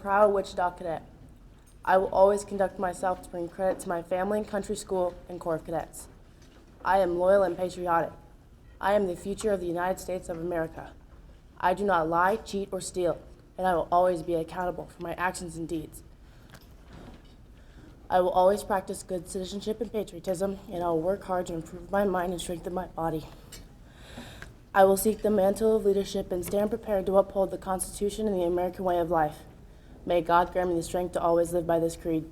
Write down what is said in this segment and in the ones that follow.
proud Wichita cadet. I will always conduct myself to bring credit to my family, country, school, and Corps of Cadets. I am loyal and patriotic. I am the future of the United States of America. I do not lie, cheat, or steal, and I will always be accountable for my actions and deeds. I will always practice good citizenship and patriotism, and I will work hard to improve my mind and strengthen my body. I will seek the mantle of leadership and stand prepared to uphold the Constitution and the American way of life. May God grant me the strength to always live by this creed.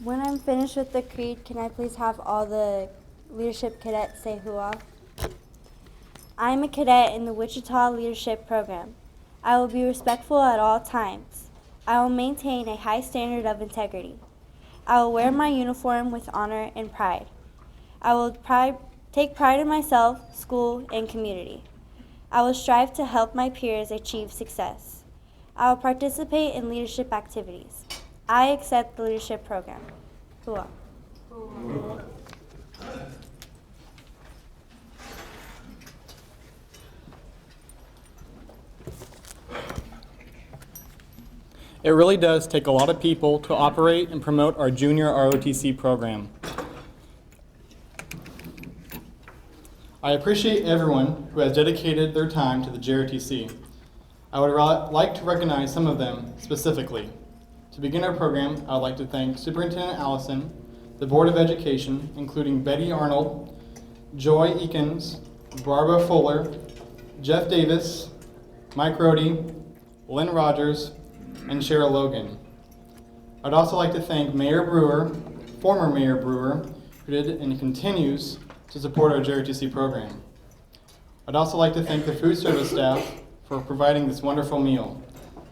When I'm finished with the creed, can I please have all the leadership cadets say hooah? I am a cadet in the Wichita Leadership program. I will be respectful at all times. I will maintain a high standard of integrity. I will wear my uniform with honor and pride. I will take pride in myself, school, and community. I will strive to help my peers achieve success. I will participate in leadership activities. I accept the leadership program. Hooah. It really does take a lot of people to operate and promote our junior ROTC program. I appreciate everyone who has dedicated their time to the JROTC. I would like to recognize some of them specifically. To begin our program, I would like to thank Superintendent Allison, the Board of Education, including Betty Arnold, Joy Eakins, Barbara Fuller, Jeff Davis, Mike Rohde, Lynn Rogers, and Cheryl Logan. I'd also like to thank Mayor Brewer, former Mayor Brewer, who did and continues to support our JROTC program. I'd also like to thank the food service staff for providing this wonderful meal.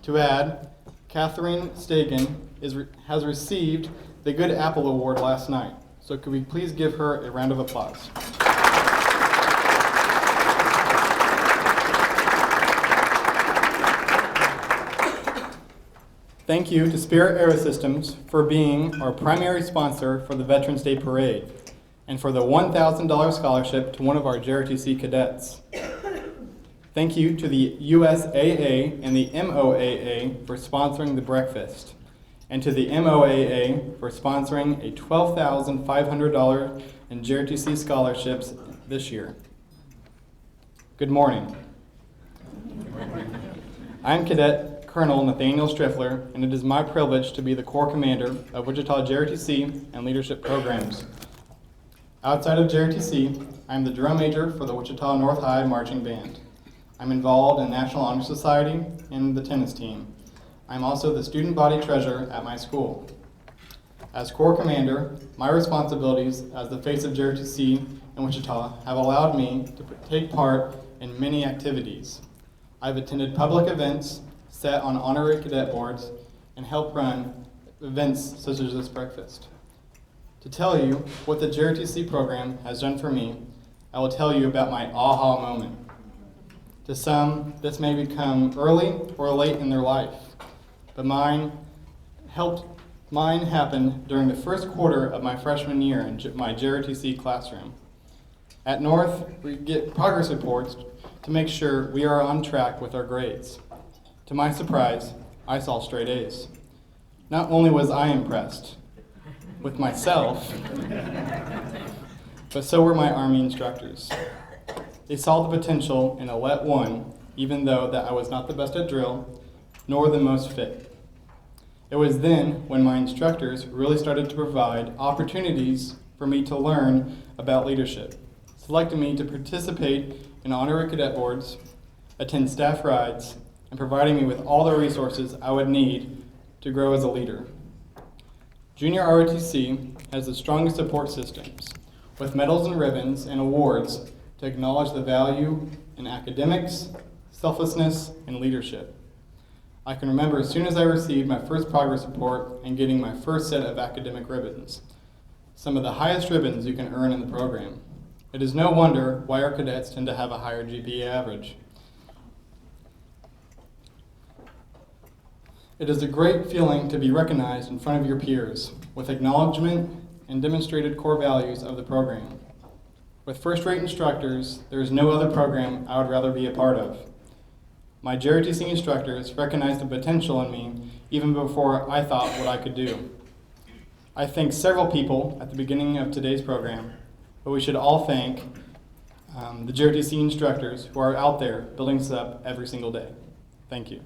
To add, Catherine Stagen has received the Good Apple Award last night, so could we please give her a round of applause. Thank you to Spirit Aerosystems for being our primary sponsor for the Veterans Day Parade and for the $1,000 scholarship to one of our JROTC cadets. Thank you to the USAA and the MOAA for sponsoring the breakfast, and to the MOAA for sponsoring a $12,500 in JROTC scholarships this year. Good morning. I'm Cadet Colonel Nathaniel Striffler, and it is my privilege to be the Corps Commander of Wichita JROTC and Leadership Programs. Outside of JROTC, I'm the drum major for the Wichita North High Marching Band. I'm involved in National Honor Society and the tennis team. I'm also the student body treasurer at my school. As Corps Commander, my responsibilities as the face of JROTC in Wichita have allowed me to take part in many activities. I've attended public events, sat on honorary cadet boards, and helped run events such as this breakfast. To tell you what the JROTC program has done for me, I will tell you about my aha moment. To some, this may become early or late in their life, but mine happened during the first quarter of my freshman year in my JROTC classroom. At North, we get progress reports to make sure we are on track with our grades. To my surprise, I saw straight A's. Not only was I impressed with myself, but so were my Army instructors. They saw the potential in a Let 1, even though that I was not the best at drill, nor the most fit. It was then when my instructors really started to provide opportunities for me to learn about leadership, selecting me to participate in honorary cadet boards, attend staff rides, and providing me with all the resources I would need to grow as a leader. Junior ROTC has the strongest support systems, with medals and ribbons and awards to acknowledge the value in academics, selflessness, and leadership. I can remember as soon as I received my first progress report and getting my first set of academic ribbons, some of the highest ribbons you can earn in the program. It is no wonder why our cadets tend to have a higher GPA average. It is a great feeling to be recognized in front of your peers with acknowledgement and demonstrated core values of the program. With first-rate instructors, there is no other program I would rather be a part of. My JROTC instructors recognized the potential in me even before I thought what I could do. I thanked several people at the beginning of today's program, but we should all thank the JROTC instructors who are out there building us up every single day. Thank you.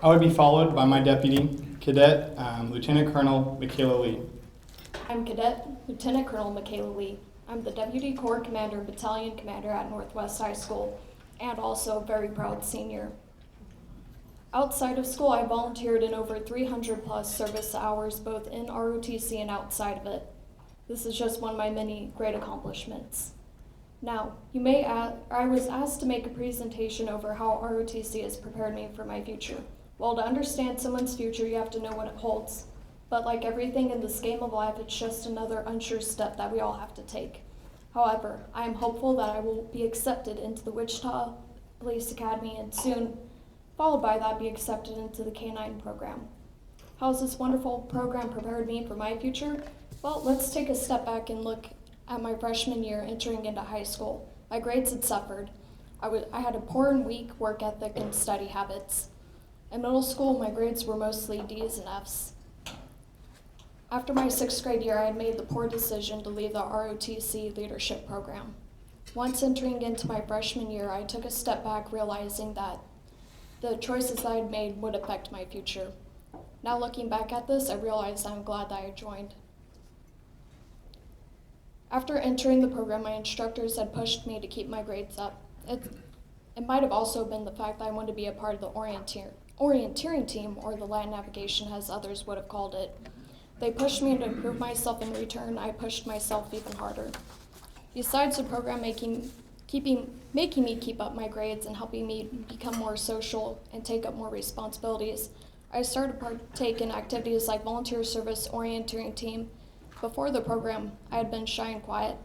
I would be followed by my deputy, Cadet Lieutenant Colonel Michaela Lee. I'm Cadet Lieutenant Colonel Michaela Lee. I'm the Deputy Corps Commander and Battalion Commander at Northwest High School, and also a very proud senior. Outside of school, I volunteered in over 300 plus service hours, both in ROTC and outside of it. This is just one of my many great accomplishments. Now, I was asked to make a presentation over how ROTC has prepared me for my future. Well, to understand someone's future, you have to know what it holds. But like everything in this game of life, it's just another unsure step that we all have to take. However, I am hopeful that I will be accepted into the Wichita Police Academy and soon, followed by that, be accepted into the K-9 program. How has this wonderful program prepared me for my future? Well, let's take a step back and look at my freshman year entering into high school. My grades had suffered. I had a poor and weak work ethic and study habits. In middle school, my grades were mostly D's and F's. After my 6th grade year, I had made the poor decision to leave the ROTC leadership program. Once entering into my freshman year, I took a step back, realizing that the choices I had made would affect my future. Now looking back at this, I realized I'm glad that I joined. After entering the program, my instructors had pushed me to keep my grades up. It might have also been the fact that I wanted to be a part of the orienteering team, or the land navigation as others would have called it. They pushed me to improve myself. In return, I pushed myself even harder. Besides the program making me keep up my grades and helping me become more social and take up more responsibilities, I started to partake in activities like volunteer service, orienteering team. Before the program, I had been shy and quiet.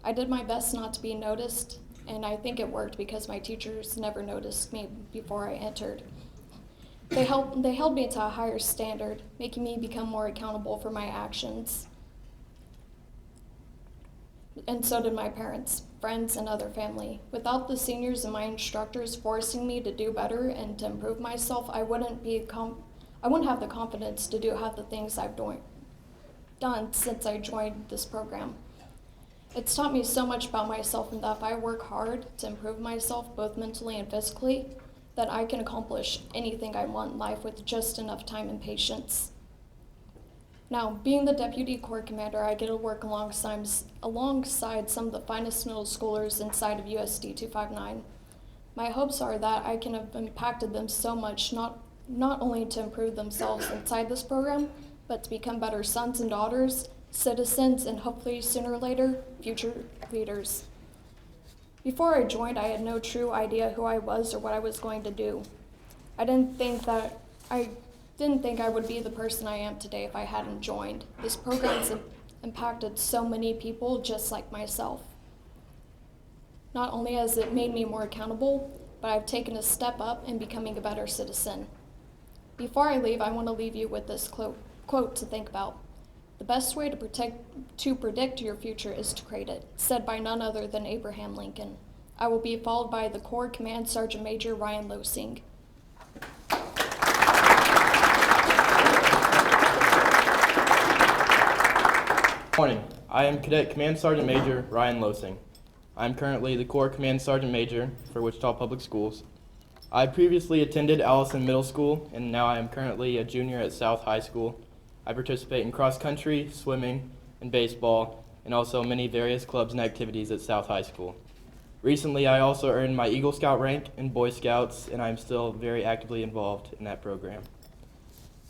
I did my best not to be noticed, and I think it worked because my teachers never noticed me before I entered. They held me to a higher standard, making me become more accountable for my actions. And so did my parents, friends, and other family. Without the seniors and my instructors forcing me to do better and to improve myself, I wouldn't have the confidence to do half the things I've done since I joined this program. It's taught me so much about myself, and that if I work hard to improve myself, both mentally and physically, that I can accomplish anything I want in life with just enough time and patience. Now, being the Deputy Corps Commander, I get to work alongside some of the finest middle schoolers inside of USD 259. My hopes are that I can have impacted them so much, not only to improve themselves inside this program, but to become better sons and daughters, citizens, and hopefully sooner or later, future leaders. Before I joined, I had no true idea who I was or what I was going to do. I didn't think I would be the person I am today if I hadn't joined. This program's impacted so many people just like myself. Not only has it made me more accountable, but I've taken a step up in becoming a better citizen. Before I leave, I want to leave you with this quote to think about. The best way to predict your future is to create it, said by none other than Abraham Lincoln. I will be followed by the Corps Command Sergeant Major Ryan Losing. Morning. I am Cadet Command Sergeant Major Ryan Losing. I am currently the Corps Command Sergeant Major for Wichita Public Schools. I previously attended Allison Middle School, and now I am currently a junior at South High School. I participate in cross-country, swimming, and baseball, and also many various clubs and activities at South High School. Recently, I also earned my Eagle Scout rank in Boy Scouts, and I am still very actively involved in that program.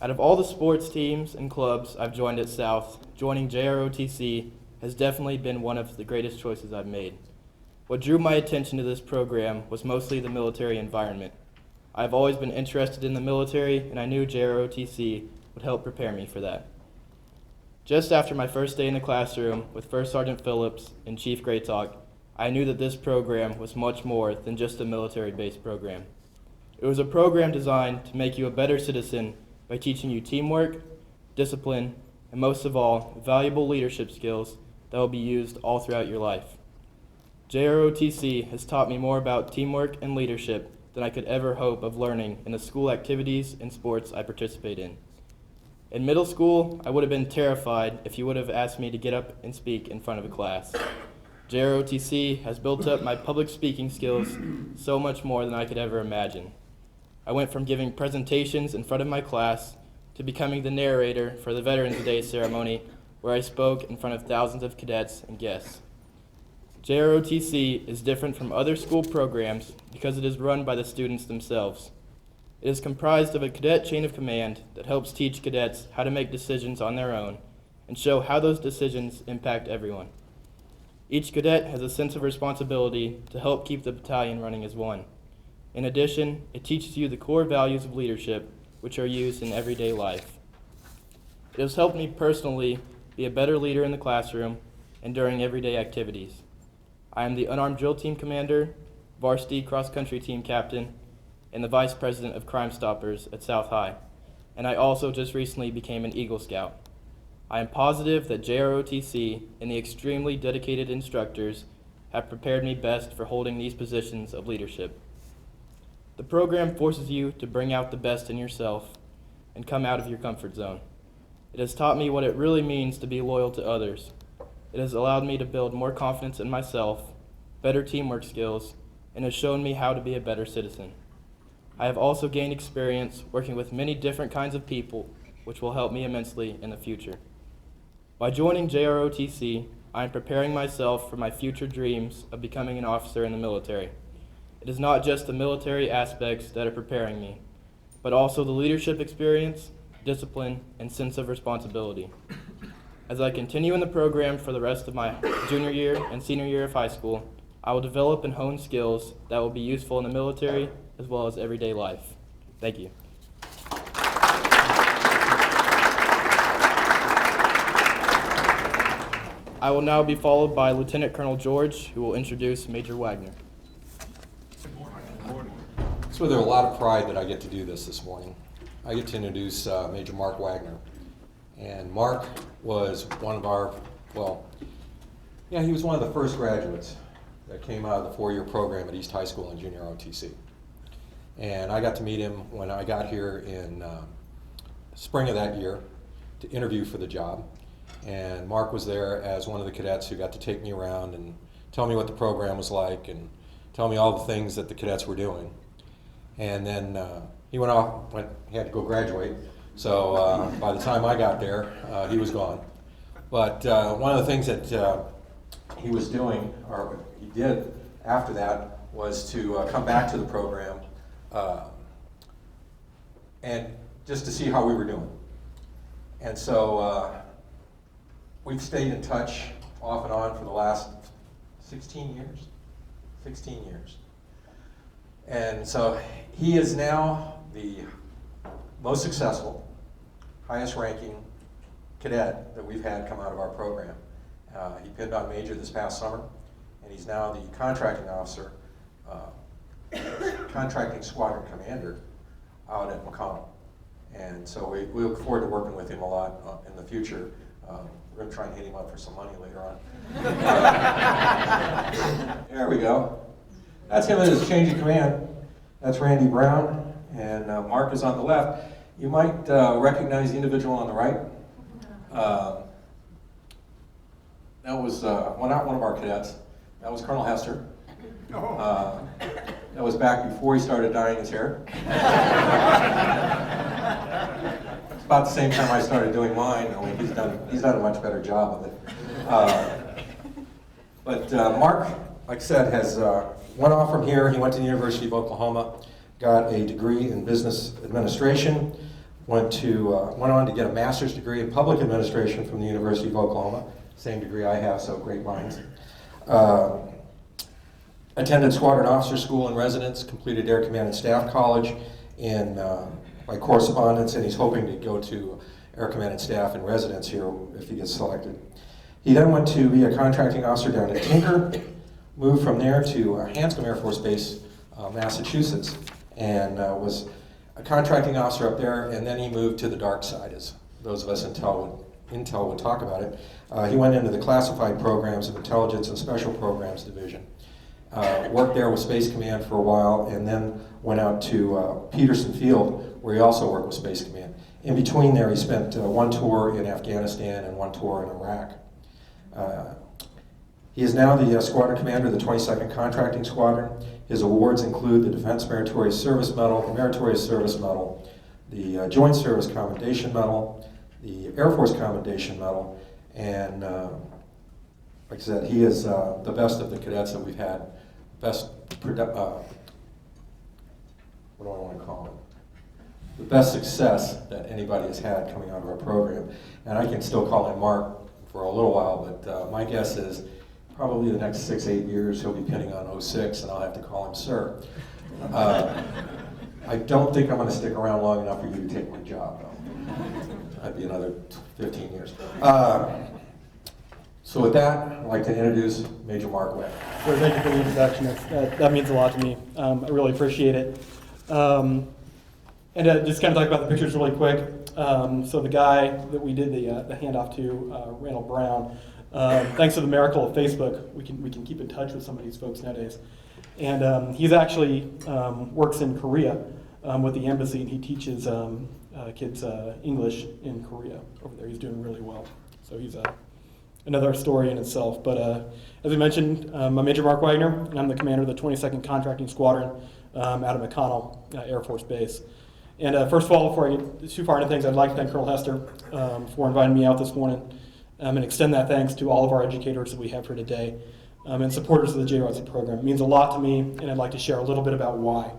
Out of all the sports teams and clubs I've joined at South, joining JROTC has definitely been one of the greatest choices I've made. What drew my attention to this program was mostly the military environment. I've always been interested in the military, and I knew JROTC would help prepare me for that. Just after my first day in the classroom with First Sergeant Phillips and Chief Graytalk, I knew that this program was much more than just a military-based program. It was a program designed to make you a better citizen by teaching you teamwork, discipline, and most of all, valuable leadership skills that will be used all throughout your life. JROTC has taught me more about teamwork and leadership than I could ever hope of learning in the school activities and sports I participate in. In middle school, I would have been terrified if you would have asked me to get up and speak in front of a class. JROTC has built up my public speaking skills so much more than I could ever imagine. I went from giving presentations in front of my class to becoming the narrator for the Veterans Day ceremony, where I spoke in front of thousands of cadets and guests. JROTC is different from other school programs because it is run by the students themselves. It is comprised of a cadet chain of command that helps teach cadets how to make decisions on their own and show how those decisions impact everyone. Each cadet has a sense of responsibility to help keep the battalion running as one. In addition, it teaches you the core values of leadership, which are used in everyday life. It has helped me personally be a better leader in the classroom and during everyday activities. I am the unarmed drill team commander, varsity cross-country team captain, and the vice president of Crime Stoppers at South High, and I also just recently became an Eagle Scout. I am positive that JROTC and the extremely dedicated instructors have prepared me best for holding these positions of leadership. The program forces you to bring out the best in yourself and come out of your comfort zone. It has taught me what it really means to be loyal to others. It has allowed me to build more confidence in myself, better teamwork skills, and has shown me how to be a better citizen. I have also gained experience working with many different kinds of people, which will help me immensely in the future. By joining JROTC, I am preparing myself for my future dreams of becoming an officer in the military. It is not just the military aspects that are preparing me, but also the leadership experience, discipline, and sense of responsibility. As I continue in the program for the rest of my junior year and senior year of high school, I will develop and hone skills that will be useful in the military as well as everyday life. Thank you. I will now be followed by Lieutenant Colonel George, who will introduce Major Wagner. It's with a lot of pride that I get to do this morning. I get to introduce Major Mark Wagner. And Mark was one of our, he was one of the first graduates that came out of the 4-year program at East High School in Junior ROTC. And I got to meet him when I got here in spring of that year to interview for the job. And Mark was there as one of the cadets who got to take me around and tell me what the program was like and tell me all the things that the cadets were doing. And then he went off, he had to go graduate. So by the time I got there, he was gone. But one of the things that he was doing, or he did after that, was to come back to the program and just to see how we were doing. And so we've stayed in touch off and on for the last 16 years. 16 years. And so he is now the most successful, highest ranking cadet that we've had come out of our program. He pinned on Major this past summer, and he's now the contracting officer, contracting squadron commander out at McConnell. And so we look forward to working with him a lot in the future. We're going to try and hit him up for some money later on. There we go. That's him at his change of command. That's Randy Brown, and Mark is on the left. You might recognize the individual on the right. That was not one of our cadets. That was Colonel Hester. That was back before he started dyeing his hair. It's about the same time I started doing mine. Only he's done a much better job of it. But Mark, like I said, has went off from here. He went to the University of Oklahoma, got a degree in business administration, went on to get a master's degree in public administration from the University of Oklahoma, same degree I have, so great minds. Attended Squadron Officer School in residence, completed Air Command and Staff College in by correspondence, and he's hoping to go to Air Command and Staff in residence here if he gets selected. He then went to be a contracting officer down at Tinker, moved from there to Hanscom Air Force Base, Massachusetts, and was a contracting officer up there, and then he moved to the dark side, as those of us in Intel would talk about it. He went into the classified programs of intelligence and special programs division. Worked there with Space Command for a while, and then went out to Peterson Field, where he also worked with Space Command. In between there, he spent one tour in Afghanistan and one tour in Iraq. He is now the squadron commander of the 22nd Contracting Squadron. His awards include the Defense Meritorious Service Medal, the Meritorious Service Medal, the Joint Service Commendation Medal, the Air Force Commendation Medal, and like I said, he is the best of the cadets that we've had. Best, what do I want to call it? The best success that anybody has had coming out of our program. And I can still call him Mark for a little while, but my guess is probably the next 6-8 years he'll be pinning on 06 and I'll have to call him sir. I don't think I'm going to stick around long enough for you to take my job, though. That'd be another 15 years. So with that, I'd like to introduce Major Mark Webb. Sure, thank you for the introduction. That means a lot to me. I really appreciate it. And just kind of talk about the pictures really quick. So the guy that we did the handoff to, Randall Brown, thanks to the miracle of Facebook, we can keep in touch with some of these folks nowadays. And he's actually works in Korea with the embassy, and he teaches kids English in Korea over there. He's doing really well. So he's another story in itself. But as I mentioned, I'm Major Mark Wagner, and I'm the commander of the 22nd Contracting Squadron out of McConnell Air Force Base. And first of all, before I get too far into things, I'd like to thank Colonel Hester for inviting me out this morning and extend that thanks to all of our educators that we have here today and supporters of the JROTC program. It means a lot to me, and I'd like to share a little bit about why.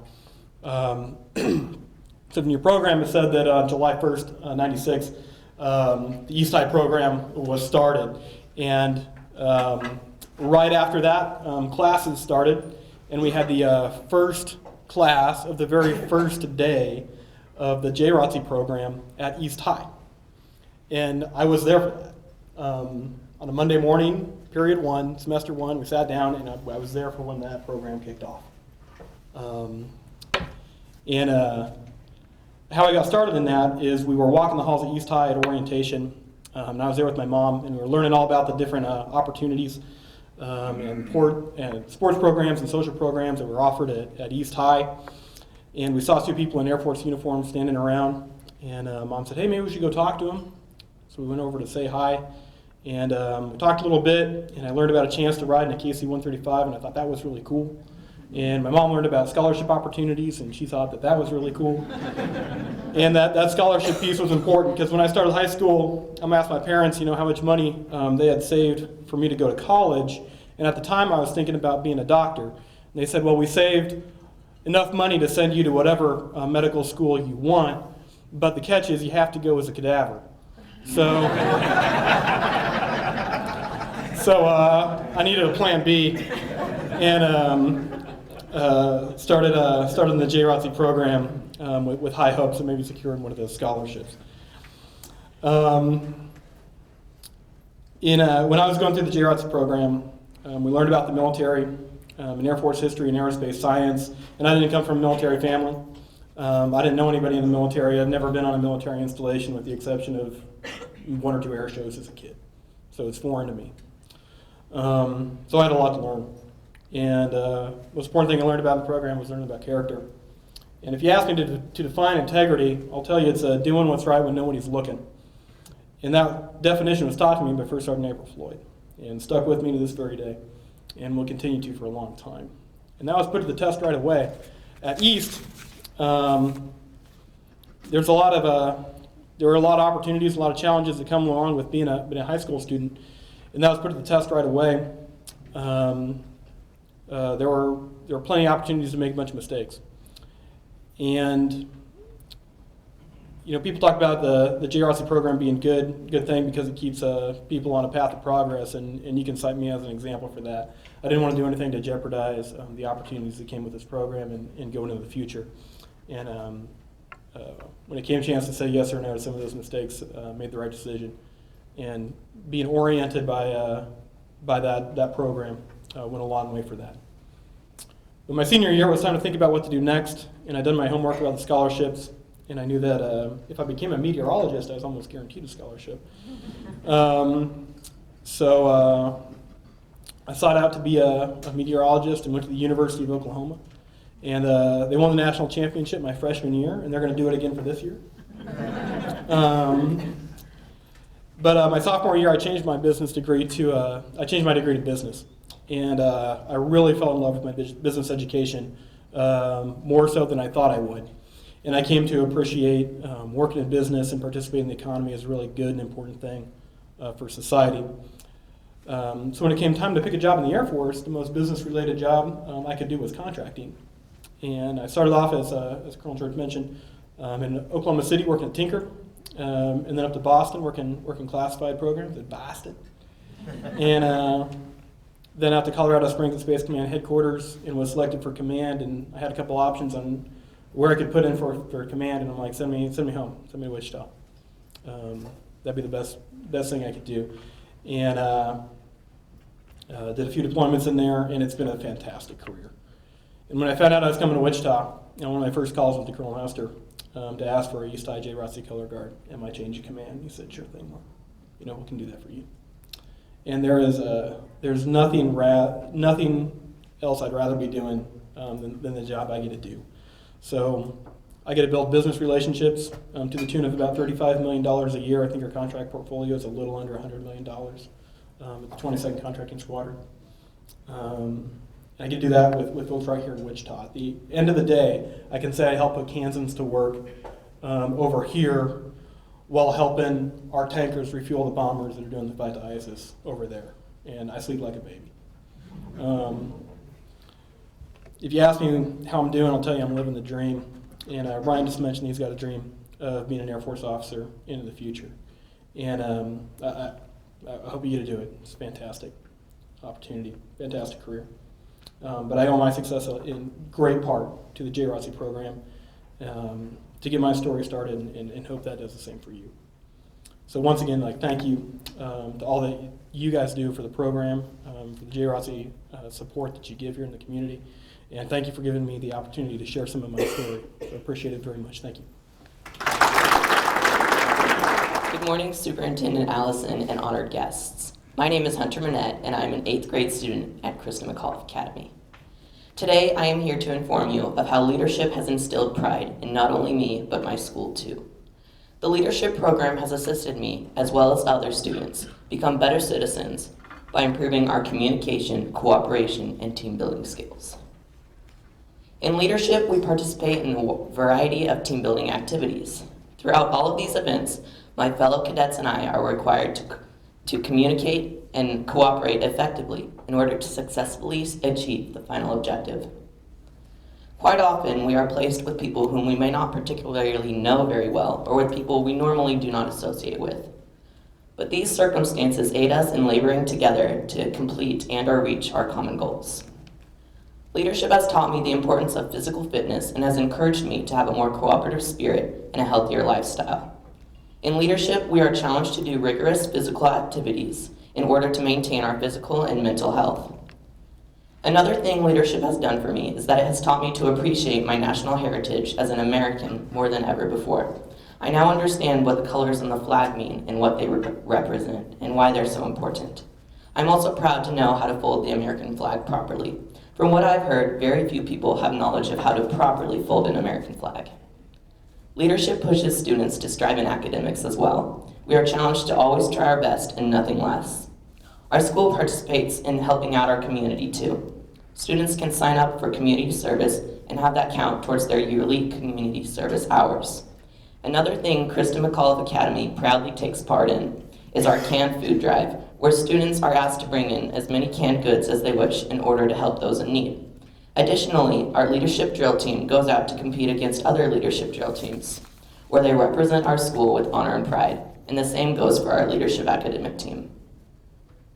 So in your program, it said that on July 1st, 96, the East High program was started. And right after that, classes started, and we had the first class of the very first day of the JROTC program at East High. And I was there for that. On a Monday morning, period 1, semester 1, we sat down, and I was there for when that program kicked off. How I got started in that is we were walking the halls at East High at orientation, and I was there with my mom, and we were learning all about the different opportunities and sports programs and social programs that were offered at East High. And we saw 2 people in Air Force uniforms standing around, and Mom said, hey, maybe we should go talk to them. So we went over to say hi, and we talked a little bit, and I learned about a chance to ride in a KC-135, and I thought that was really cool. And my mom learned about scholarship opportunities, and she thought that was really cool. And that scholarship piece was important, because when I started high school, I asked my parents, how much money they had saved for me to go to college. And at the time, I was thinking about being a doctor. And they said, well, we saved enough money to send you to whatever medical school you want, but the catch is you have to go as a cadaver. So, I needed a plan B, and started in the JROTC program with high hopes of maybe securing one of those scholarships. When I was going through the JROTC program, we learned about the military and Air Force history and aerospace science, and I didn't come from a military family. I didn't know anybody in the military. I've never been on a military installation with the exception of 1 or 2 air shows as a kid. So it's foreign to me. So I had a lot to learn. And the most important thing I learned about the program was learning about character. And if you ask me to define integrity, I'll tell you it's doing what's right when nobody's looking. And that definition was taught to me by First Sergeant April Floyd and stuck with me to this very day and will continue to for a long time. And that was put to the test right away. At East, there were a lot of opportunities, a lot of challenges that come along with being a high school student, and that was put to the test right away. There were plenty of opportunities to make a bunch of mistakes. And people talk about the JROTC program being good thing because it keeps people on a path of progress, and you can cite me as an example for that. I didn't want to do anything to jeopardize the opportunities that came with this program and go into the future. And when it came a chance to say yes or no to some of those mistakes, made the right decision. And being oriented by that program went a long way for that. But my senior year, it was time to think about what to do next, and I'd done my homework about the scholarships, and I knew that if I became a meteorologist, I was almost guaranteed a scholarship. So I sought out to be a meteorologist and went to the University of Oklahoma. And they won the national championship my freshman year, and they're going to do it again for this year. But my sophomore year, I changed my degree to business. And I really fell in love with my business education, more so than I thought I would. And I came to appreciate working in business and participating in the economy as a really good and important thing for society. So when it came time to pick a job in the Air Force, the most business-related job I could do was contracting. And I started off, as Colonel George mentioned, in Oklahoma City working at Tinker, and then up to Boston working classified programs at Boston. And then out to Colorado Springs at Space Command headquarters, and was selected for command. And I had a couple options on where I could put in for command, and I'm like, send me home, send me to Wichita. That'd be the best thing I could do. And did a few deployments in there, and it's been a fantastic career. And when I found out I was coming to Wichita, one of my first calls was to Colonel Hester to ask for a East High JROTC color guard and my change of command. He said, "Sure thing, Mark. We can do that for you." And there's nothing else I'd rather be doing than the job I get to do. So I get to build business relationships to the tune of about $35 million a year. I think our contract portfolio is a little under $100 million at the 22nd Contracting Squadron. I get to do that with folks right here in Wichita. At the end of the day, I can say I help put Kansans to work over here while helping our tankers refuel the bombers that are doing the fight to ISIS over there. And I sleep like a baby. If you ask me how I'm doing, I'll tell you I'm living the dream. And Ryan just mentioned he's got a dream of being an Air Force officer into the future. And I hope you get to do it. It's a fantastic opportunity, fantastic career. But I owe my success in great part to the JROTC program to get my story started, and hope that does the same for you. So once again, thank you to all that you guys do for the program, for the JROTC support that you give here in the community, and thank you for giving me the opportunity to share some of my story. So I appreciate it very much. Thank you. Good morning, Superintendent Allison and honored guests. My name is Hunter Manette, and I'm an 8th grade student at Krista McAuliffe Academy. Today, I am here to inform you of how leadership has instilled pride in not only me, but my school too. The leadership program has assisted me, as well as other students, become better citizens by improving our communication, cooperation, and team building skills. In leadership, we participate in a variety of team building activities. Throughout all of these events, my fellow cadets and I are required to communicate and cooperate effectively in order to successfully achieve the final objective. Quite often, we are placed with people whom we may not particularly know very well, or with people we normally do not associate with. But these circumstances aid us in laboring together to complete and/or reach our common goals. Leadership has taught me the importance of physical fitness and has encouraged me to have a more cooperative spirit and a healthier lifestyle. In leadership, we are challenged to do rigorous physical activities in order to maintain our physical and mental health. Another thing leadership has done for me is that it has taught me to appreciate my national heritage as an American more than ever before. I now understand what the colors on the flag mean and what they represent and why they're so important. I'm also proud to know how to fold the American flag properly. From what I've heard, very few people have knowledge of how to properly fold an American flag. Leadership pushes students to strive in academics as well. We are challenged to always try our best and nothing less. Our school participates in helping out our community too. Students can sign up for community service and have that count towards their yearly community service hours. Another thing Krista McAuliffe Academy proudly takes part in is our canned food drive, where students are asked to bring in as many canned goods as they wish in order to help those in need. Additionally, our leadership drill team goes out to compete against other leadership drill teams, where they represent our school with honor and pride, and the same goes for our leadership academic team.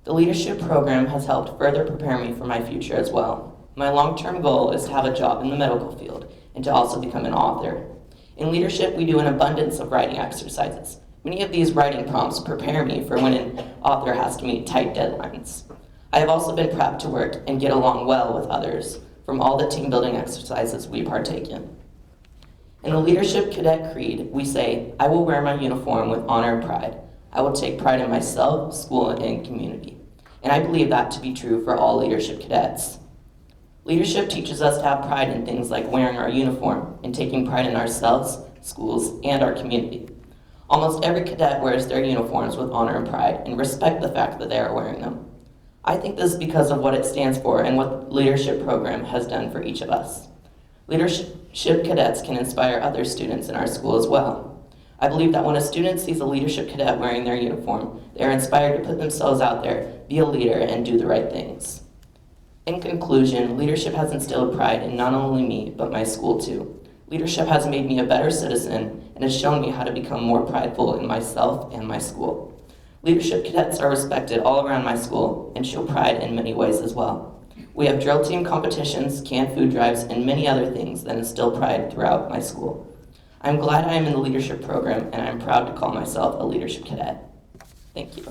The leadership program has helped further prepare me for my future as well. My long-term goal is to have a job in the medical field and to also become an author. In leadership, we do an abundance of writing exercises. Many of these writing prompts prepare me for when an author has to meet tight deadlines. I have also been prepped to work and get along well with others. from all the team building exercises we partake in. In the Leadership Cadet Creed, we say, "I will wear my uniform with honor and pride. I will take pride in myself, school, and community." And I believe that to be true for all leadership cadets. Leadership teaches us to have pride in things like wearing our uniform and taking pride in ourselves, schools, and our community. Almost every cadet wears their uniforms with honor and pride and respect the fact that they are wearing them. I think this is because of what it stands for and what the leadership program has done for each of us. Leadership cadets can inspire other students in our school as well. I believe that when a student sees a leadership cadet wearing their uniform, they are inspired to put themselves out there, be a leader, and do the right things. In conclusion, leadership has instilled pride in not only me, but my school too. Leadership has made me a better citizen and has shown me how to become more prideful in myself and my school. Leadership cadets are respected all around my school and show pride in many ways as well. We have drill team competitions, canned food drives, and many other things that instill pride throughout my school. I'm glad I am in the leadership program, and I'm proud to call myself a leadership cadet. Thank you.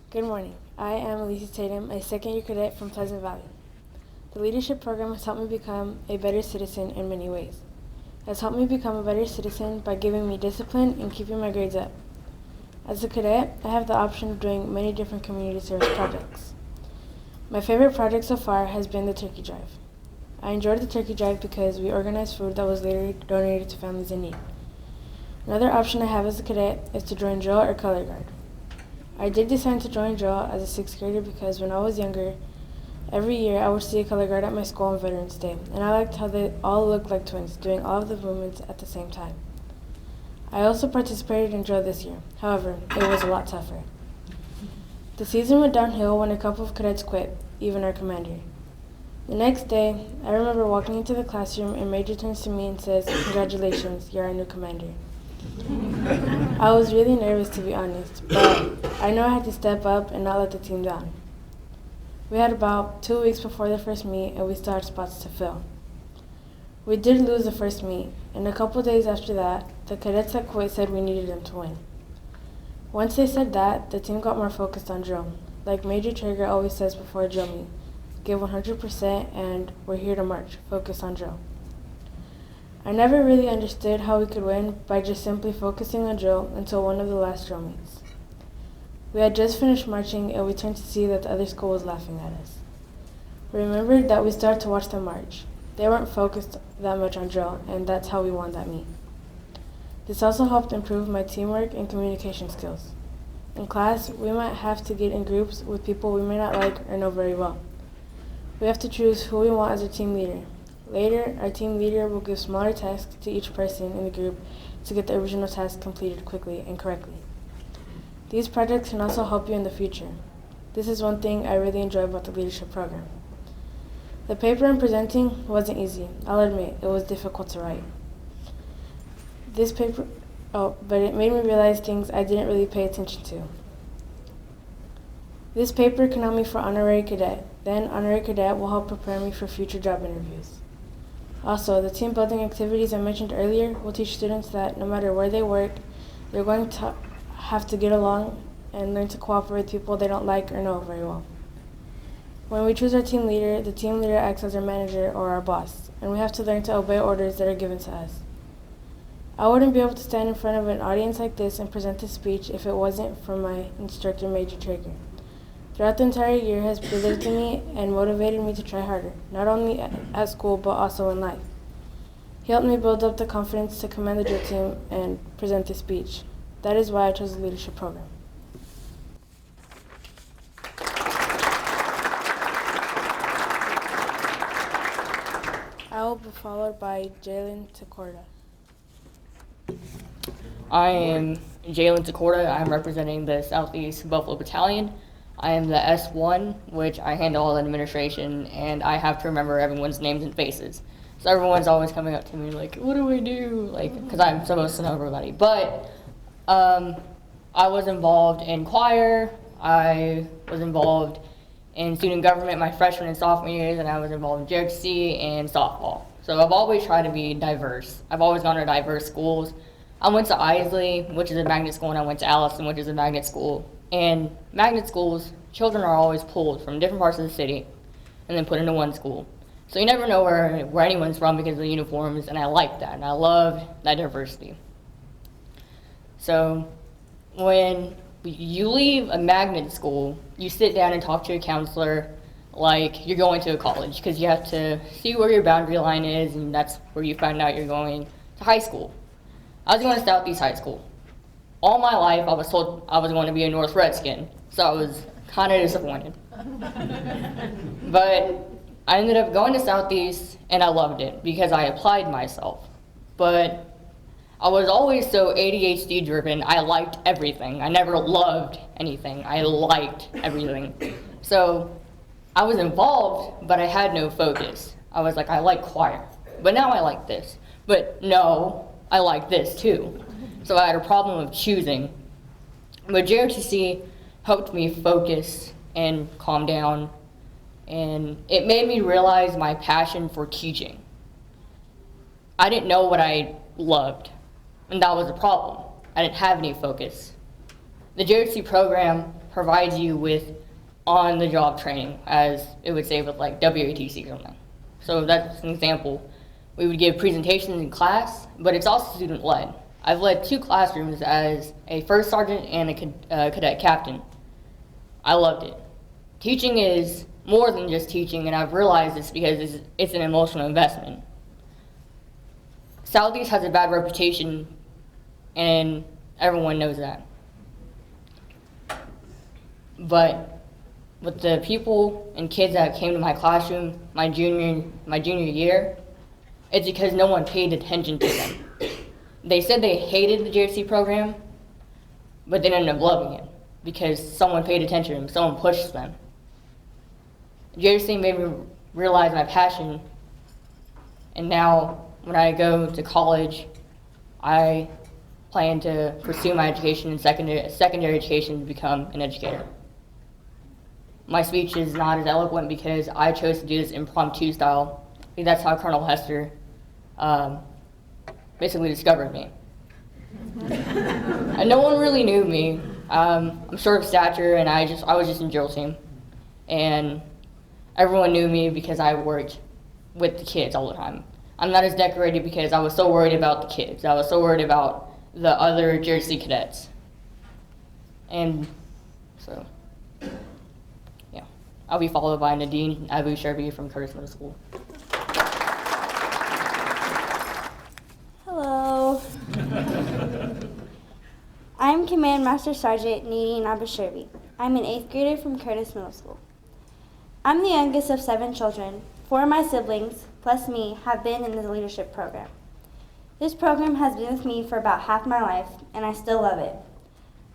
Good morning. I am Elisa Tatum, a second-year cadet from Pleasant Valley. The leadership program has helped me become a better citizen in many ways. It has helped me become a better citizen by giving me discipline and keeping my grades up. As a cadet, I have the option of doing many different community service projects. My favorite project so far has been the turkey drive. I enjoyed the turkey drive because we organized food that was later donated to families in need. Another option I have as a cadet is to join drill or color guard. I did decide to join drill as a sixth grader because when I was younger, every year I would see a color guard at my school on Veterans Day, and I liked how they all looked like twins, doing all of the movements at the same time. I also participated in drill this year. However, it was a lot tougher. The season went downhill when a couple of cadets quit, even our commander. The next day, I remember walking into the classroom and Major turns to me and says, "Congratulations, you're our new commander." I was really nervous, to be honest, but I know I had to step up and not let the team down. We had about 2 weeks before the first meet and we still had spots to fill. We did lose the first meet, and a couple days after that, the cadets that quit said we needed them to win. Once they said that, the team got more focused on drill. Like Major Traeger always says before a drill meet, give 100% and we're here to march, focus on drill. I never really understood how we could win by just simply focusing on drill until one of the last drill meets. We had just finished marching and we turned to see that the other school was laughing at us. We remembered that we started to watch them march. They weren't focused that much on drill, and that's how we won that meet. This also helped improve my teamwork and communication skills. In class, we might have to get in groups with people we may not like or know very well. We have to choose who we want as our team leader. Later, our team leader will give smaller tasks to each person in the group to get the original task completed quickly and correctly. These projects can also help you in the future. This is one thing I really enjoy about the leadership program. The paper I'm presenting wasn't easy. I'll admit, it was difficult to write. But it made me realize things I didn't really pay attention to. This paper can help me for honorary cadet. Then honorary cadet will help prepare me for future job interviews. Also, the team building activities I mentioned earlier will teach students that no matter where they work, they're going to have to get along and learn to cooperate with people they don't like or know very well. When we choose our team leader, the team leader acts as our manager or our boss, and we have to learn to obey orders that are given to us. I wouldn't be able to stand in front of an audience like this and present this speech if it wasn't for my instructor, Major Traeger. Throughout the entire year, he has believed in me and motivated me to try harder, not only at school but also in life. He helped me build up the confidence to command the drill team and present this speech. That is why I chose the leadership program. I will be followed by Jalen Takorda. I am Jalen Takorda. I'm representing the Southeast Buffalo Battalion. I am the S1, which I handle all administration, and I have to remember everyone's names and faces. So everyone's always coming up to me like, "What do we do?" Like, because I'm supposed to know everybody. But I was involved in choir. I was involved in student government my freshman and sophomore years, and I was involved in JROTC and softball. So I've always tried to be diverse. I've always gone to diverse schools. I went to Isley, which is a magnet school, and I went to Allison, which is a magnet school. And magnet schools, children are always pulled from different parts of the city and then put into one school. So you never know where anyone's from because of the uniforms, and I liked that, and I loved that diversity. So when you leave a magnet school, you sit down and talk to a counselor like you're going to a college, because you have to see where your boundary line is, and that's where you find out you're going to high school. I was going to Southeast High School. All my life, I was told I was going to be a North Redskin, so I was kind of disappointed. But I ended up going to Southeast, and I loved it because I applied myself. But I was always so ADHD driven, I liked everything. I never loved anything, I liked everything. So I was involved, but I had no focus. I was like, I like choir, but now I like this. But no, I like this too. So I had a problem of choosing. But JROTC helped me focus and calm down, and it made me realize my passion for teaching. I didn't know what I loved, and that was a problem. I didn't have any focus. The JROTC program provides you with on-the-job training, as it would say with like WATC or something. So that's an example. We would give presentations in class, but it's also student-led. I've led 2 classrooms as a first sergeant and a cadet captain. I loved it. Teaching is more than just teaching, and I've realized this because it's an emotional investment. Southeast has a bad reputation, and everyone knows that. But with the people and kids that came to my classroom my junior year, it's because no one paid attention to them. They said they hated the JROTC program, but they ended up loving it because someone paid attention to them, someone pushed them. JROTC made me realize my passion, and now when I go to college, I plan to pursue my education in secondary education to become an educator. My speech is not as eloquent because I chose to do this impromptu style. I think that's how Colonel Hester basically discovered me. And no one really knew me. I'm short of stature, and I was just in drill team. And everyone knew me because I worked with the kids all the time. I'm not as decorated because I was so worried about the kids. I was so worried about the other JROTC cadets. And so, yeah. I'll be followed by Nadine Abu Sharbi from Curtis Middle School. Hello. I'm Command Master Sergeant Nadine Abashirvi. I'm an 8th grader from Curtis Middle School. I'm the youngest of 7 children. 4 of my siblings, plus me, have been in the leadership program. This program has been with me for about half my life, and I still love it.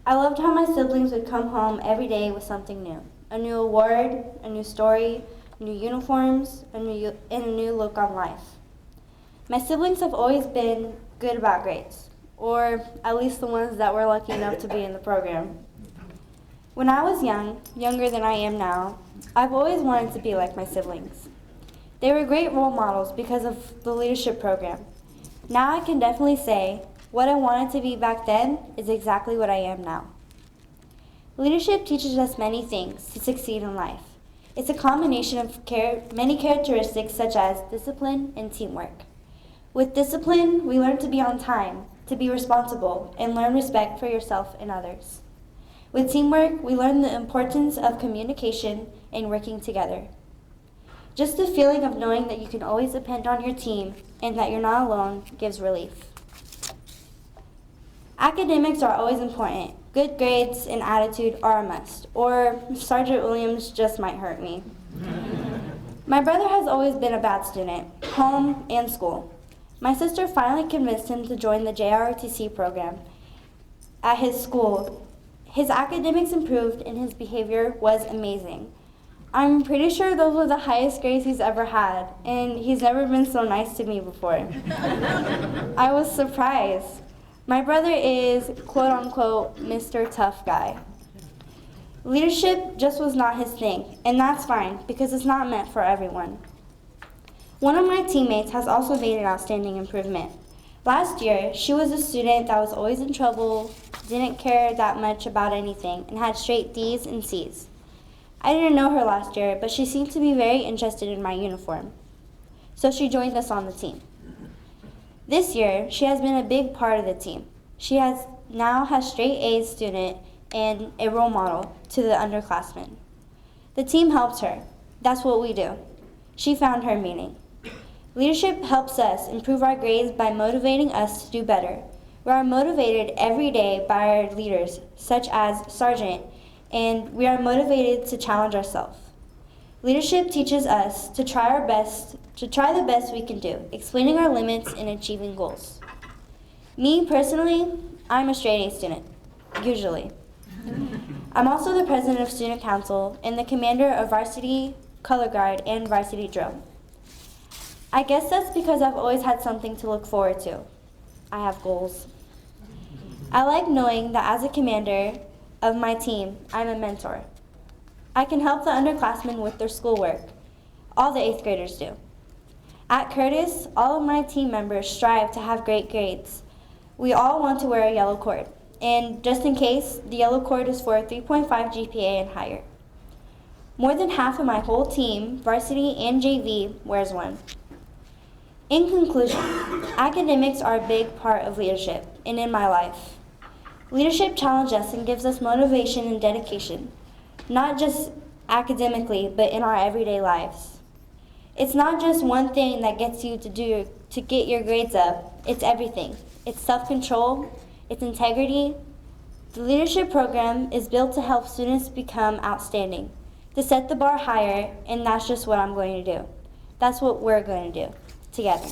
I loved how my siblings would come home every day with something new. A new award, a new story, new uniforms, and a new look on life. My siblings have always been good about grades, or at least the ones that were lucky enough to be in the program. When I was young, younger than I am now, I've always wanted to be like my siblings. They were great role models because of the leadership program. Now I can definitely say what I wanted to be back then is exactly what I am now. Leadership teaches us many things to succeed in life. It's a combination of many characteristics such as discipline and teamwork. With discipline, we learn to be on time, to be responsible, and learn respect for yourself and others. With teamwork, we learn the importance of communication and working together. Just the feeling of knowing that you can always depend on your team and that you're not alone gives relief. Academics are always important. Good grades and attitude are a must, or Sergeant Williams just might hurt me. My brother has always been a bad student, home and school. My sister finally convinced him to join the JROTC program at his school. His academics improved and his behavior was amazing. I'm pretty sure those were the highest grades he's ever had, and he's never been so nice to me before. I was surprised. My brother is, quote unquote, Mr. Tough Guy. Leadership just was not his thing, and that's fine because it's not meant for everyone. One of my teammates has also made an outstanding improvement. Last year, she was a student that was always in trouble, didn't care that much about anything, and had straight D's and C's. I didn't know her last year, but she seemed to be very interested in my uniform. So she joined us on the team. This year, she has been a big part of the team. She now has straight A's student and a role model to the underclassmen. The team helped her. That's what we do. She found her meaning. Leadership helps us improve our grades by motivating us to do better. We are motivated every day by our leaders, such as Sergeant, and we are motivated to challenge ourselves. Leadership teaches us to try the best we can do, explaining our limits and achieving goals. Me personally, I'm a straight A student, usually. I'm also the president of student council and the commander of varsity color guard and varsity drill. I guess that's because I've always had something to look forward to. I have goals. I like knowing that as a commander of my team, I'm a mentor. I can help the underclassmen with their schoolwork. All the 8th graders do. At Curtis, all of my team members strive to have great grades. We all want to wear a yellow cord. And just in case, the yellow cord is for a 3.5 GPA and higher. More than half of my whole team, varsity and JV, wears one. In conclusion, academics are a big part of leadership and in my life. Leadership challenges us and gives us motivation and dedication, not just academically, but in our everyday lives. It's not just one thing that gets you to get your grades up. It's everything. It's self-control, it's integrity. The leadership program is built to help students become outstanding, to set the bar higher, and that's just what I'm going to do. That's what we're going to do together.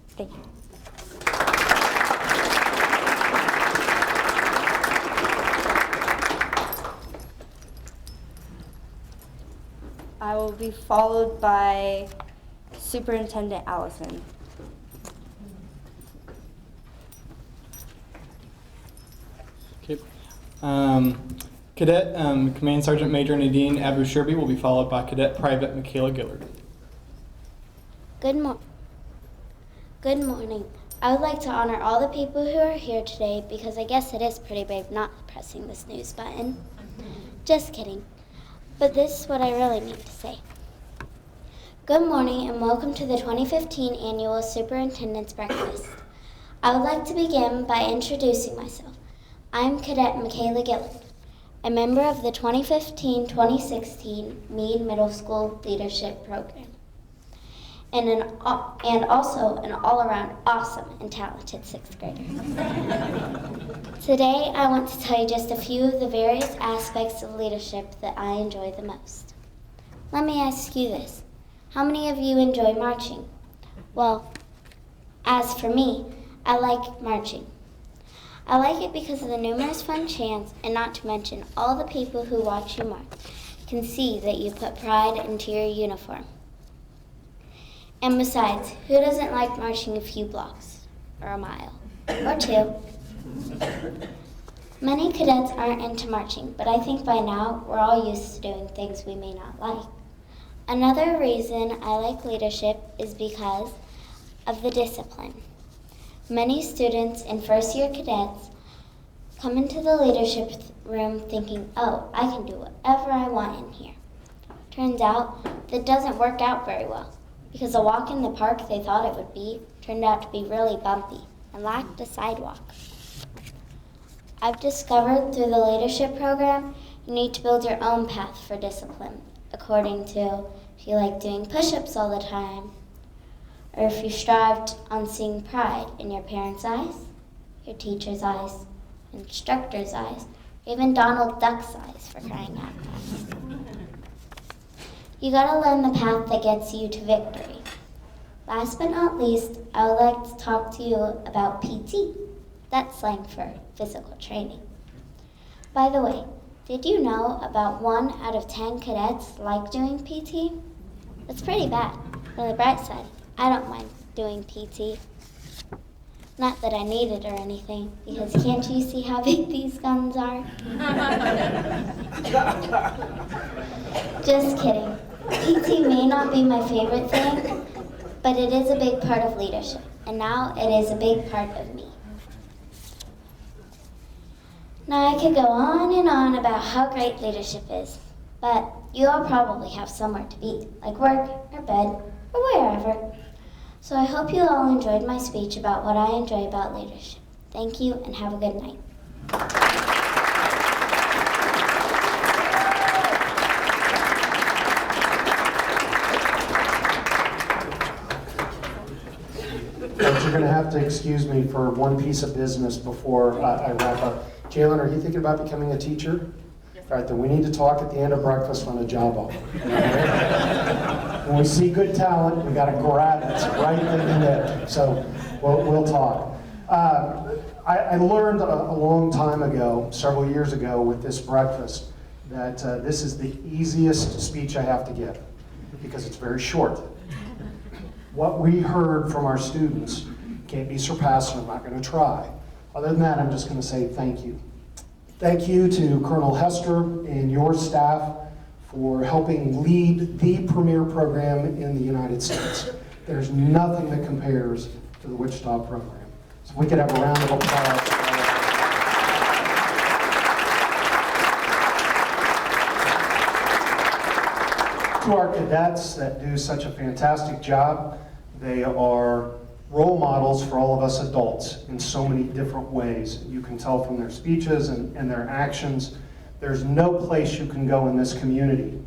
Thank you. I will be followed by Superintendent Allison. Okay. Cadet Command Sergeant Major Nadine Abu Shirby will be followed by Cadet Private Michaela Gillard. Good morning. I would like to honor all the people who are here today because I guess it is pretty brave not pressing the snooze button. Just kidding. But this is what I really need to say. Good morning and welcome to the 2015 Annual Superintendent's Breakfast. I would like to begin by introducing myself. I'm Cadet Michaela Gillard, a member of the 2015-2016 Meade Middle School Leadership Program, and also an all-around awesome and talented 6th grader. Today, I want to tell you just a few of the various aspects of leadership that I enjoy the most. Let me ask you this. How many of you enjoy marching? Well, as for me, I like marching. I like it because of the numerous fun chants, and not to mention all the people who watch you march can see that you put pride into your uniform. And besides, who doesn't like marching a few blocks, or a mile, or 2? Many cadets aren't into marching, but I think by now we're all used to doing things we may not like. Another reason I like leadership is because of the discipline. Many students and first-year cadets come into the leadership room thinking, oh, I can do whatever I want in here. Turns out that doesn't work out very well, because a walk in the park they thought it would be turned out to be really bumpy and lacked a sidewalk. I've discovered through the leadership program you need to build your own path for discipline, according to if you like doing push-ups all the time, or if you strived on seeing pride in your parents' eyes, your teacher's eyes, instructor's eyes, or even Donald Duck's eyes, for crying out loud. You gotta learn the path that gets you to victory. Last but not least, I would like to talk to you about PT. That's slang for physical training. By the way, did you know about 1 out of 10 cadets like doing PT? That's pretty bad. On the bright side, I don't mind doing PT. Not that I need it or anything, because can't you see how big these guns are? Just kidding. PT may not be my favorite thing, but it is a big part of leadership. and now it is a big part of me. Now I could go on and on about how great leadership is, but you all probably have somewhere to be, like work or bed or wherever. So I hope you all enjoyed my speech about what I enjoy about leadership. Thank you and have a good night. But you're going to have to excuse me for one piece of business before I wrap up. Jalen, are you thinking about becoming a teacher? All right, then we need to talk at the end of breakfast on a job offer. When we see good talent, we got to grab it right then and there. So we'll talk. I learned a long time ago, several years ago, with this breakfast, that this is the easiest speech I have to give because it's very short. What we heard from our students can't be surpassed, and I'm not going to try. Other than that, I'm just going to say thank you. Thank you to Colonel Hester and your staff for helping lead the premier program in the United States. There's nothing that compares to the Wichita program. So we could have a round of applause. To our cadets that do such a fantastic job, they are role models for all of us adults in so many different ways. You can tell from their speeches and their actions. There's no place you can go in this community,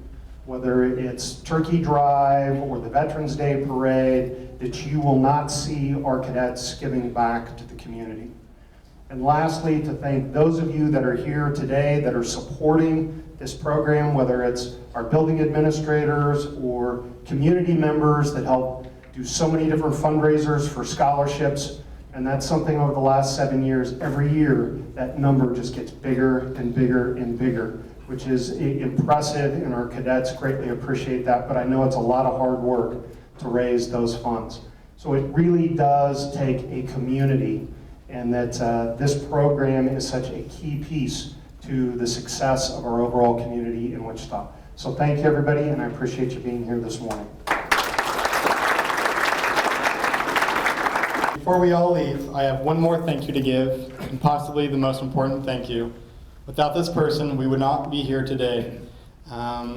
whether it's Turkey Drive or the Veterans Day Parade, that you will not see our cadets giving back to the community. And lastly, to thank those of you that are here today that are supporting this program, whether it's our building administrators or community members that help do so many different fundraisers for scholarships. And that's something over the last 7 years, every year, that number just gets bigger and bigger and bigger, which is impressive, and our cadets greatly appreciate that, but I know it's a lot of hard work to raise those funds. So it really does take a community, and that this program is such a key piece to the success of our overall community in Wichita. So thank you, everybody, and I appreciate you being here this morning. Before we all leave, I have one more thank you to give, and possibly the most important thank you. Without this person, we would not be here today.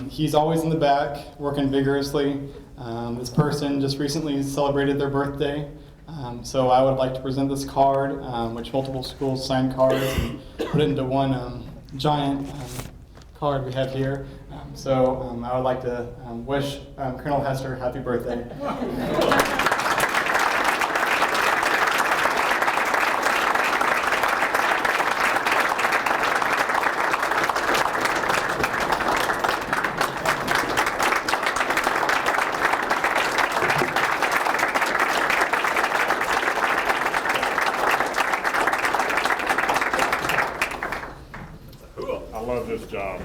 He's always in the back, working vigorously. This person just recently celebrated their birthday, so I would like to present this card, which multiple schools signed cards and put it into one giant card we have here. So I would like to wish Colonel Hester happy birthday. I love this job.